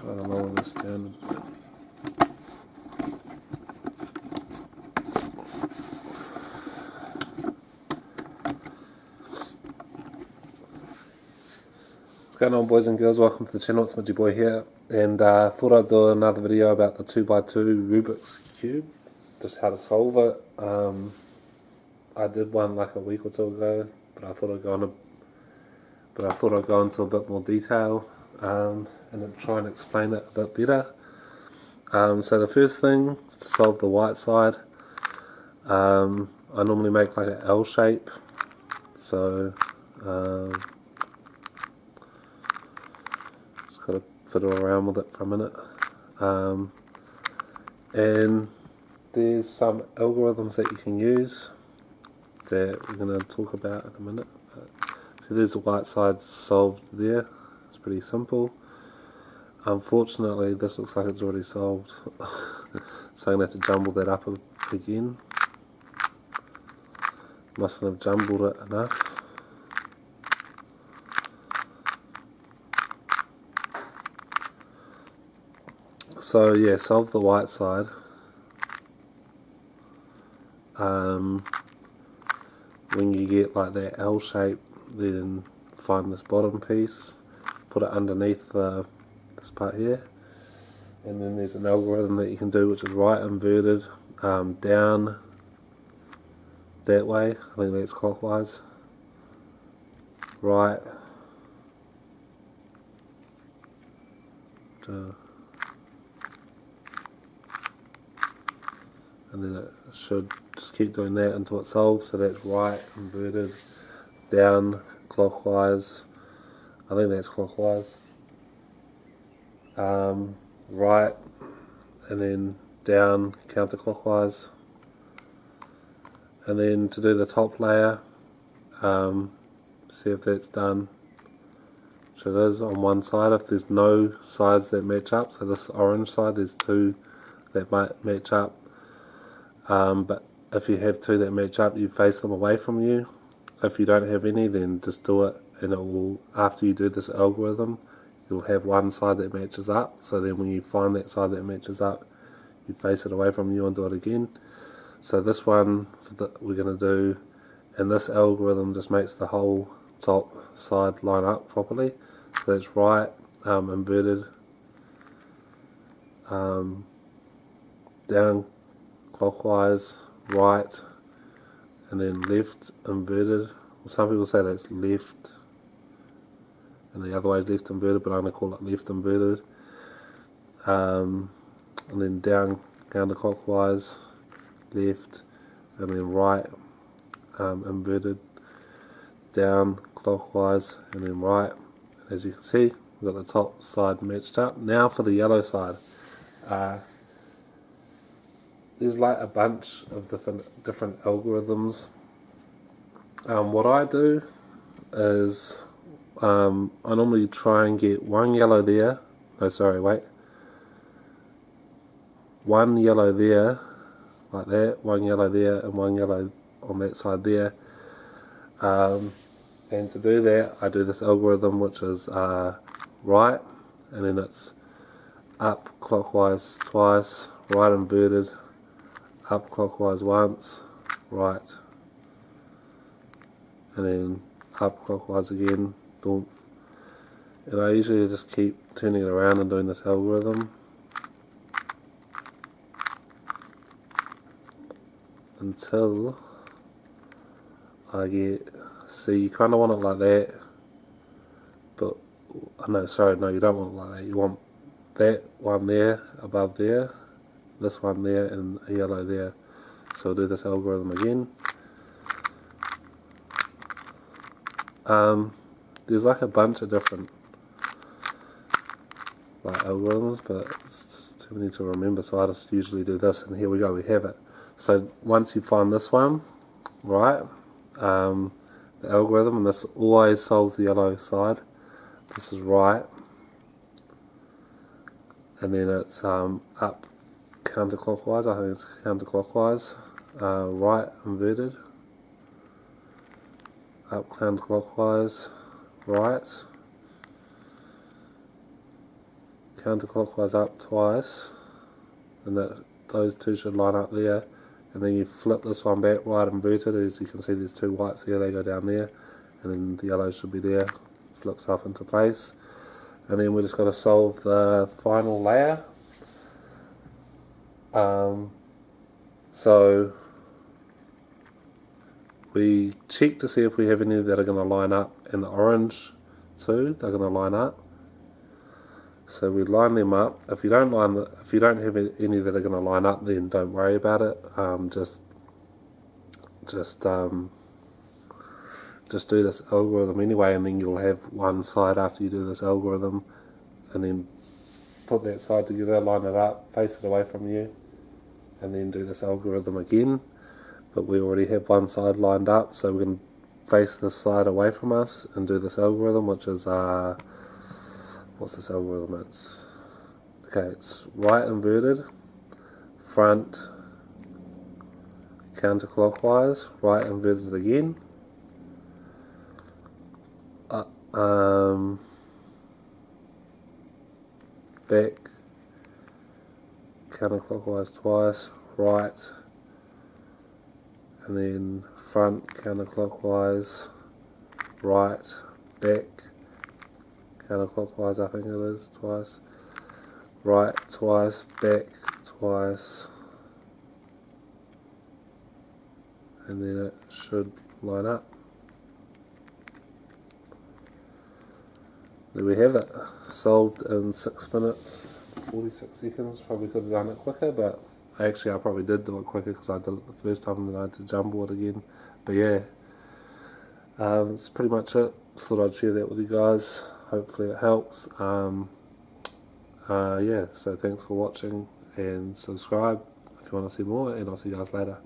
trying to lower this down a bit. What's going on, boys and girls? Welcome to the channel. It's Mitchy boy here, and thought I'd do another video about the 2x2 Rubik's cube, just how to solve it. I did one like a week or two ago, but I thought I'd go into a bit more detail and try and explain it a bit better. So the first thing is to solve the white side. I normally make like an L shape, so just gotta fiddle around with it for a minute. And there's some algorithms that you can use that we're going to talk about in a minute. So there's the white side solved there. It's pretty simple. Unfortunately, this looks like it's already solved, so I'm going to have to jumble that up again. Mustn't have jumbled it enough. So yeah, solve the white side. When you get like that L shape, then find this bottom piece, put it underneath this part here, and then there's an algorithm that you can do which is right inverted, down that way, I think that's clockwise, right, and then it should just keep doing that until it solves. So that's right inverted, down clockwise, I think that's clockwise, right, and then down counterclockwise. And then to do the top layer, see if that's done, which it is on one side. If there's no sides that match up, so this orange side, there's two that might match up, but if you have two that match up, you face them away from you. If you don't have any, then just do it, and it will, after you do this algorithm, you'll have one side that matches up, so then when you find that side that matches up, you face it away from you and do it again. So this one we're going to do, and this algorithm just makes the whole top side line up properly. So that's right, inverted, down clockwise, right, and then left inverted. Well, some people say that's left, and the other way is left inverted, but I'm going to call it left inverted. And then down counterclockwise, left, and then right, inverted, down clockwise, and then right. And as you can see, we've got the top side matched up. Now for the yellow side, there's like a bunch of different algorithms. What I do is I normally try and get one yellow there, one yellow there, like that, one yellow there, and one yellow on that side there. And to do that, I do this algorithm which is right, and then it's up clockwise twice, right inverted, up clockwise once, right, and then up clockwise again, boom. And I usually just keep turning it around and doing this algorithm until I get, see, you kind of want it like that, but no, you don't want it like that. You want that one there, above there, this one there, and a yellow there. So we'll do this algorithm again. There's like a bunch of different like algorithms, but it's too many to remember, so I just usually do this, and here we go, we have it. So once you find this one, right, the algorithm, and this always solves the yellow side, this is right, and then it's up counterclockwise, I think it's counterclockwise, right inverted, up counterclockwise, right, counterclockwise up twice, and those two should line up there. And then you flip this one back right inverted. As you can see, there's two whites here, they go down there, and then the yellow should be there, flips up into place. And then we're just going to solve the final layer. So we check to see if we have any that are going to line up, and the orange too, they're going to line up. So we line them up. If you don't have any that are going to line up, then don't worry about it. Just do this algorithm anyway, and then you'll have one side after you do this algorithm, and then put that side together, line it up, face it away from you, and then do this algorithm again. But we already have one side lined up, so we can face this side away from us and do this algorithm, which is what's this algorithm? It's right inverted, front counterclockwise, right inverted again, back counterclockwise twice, right, and then front counterclockwise, right, back counterclockwise, I think it is, twice, right twice, back twice, and then it should line up. There we have it, solved in 6 minutes 46 seconds. Probably could have done it quicker, but I probably did do it quicker because I did it the first time and then I had to jumble it again. But yeah, that's pretty much it. Just thought I'd share that with you guys. Hopefully it helps. Yeah, so thanks for watching, and subscribe if you want to see more, and I'll see you guys later.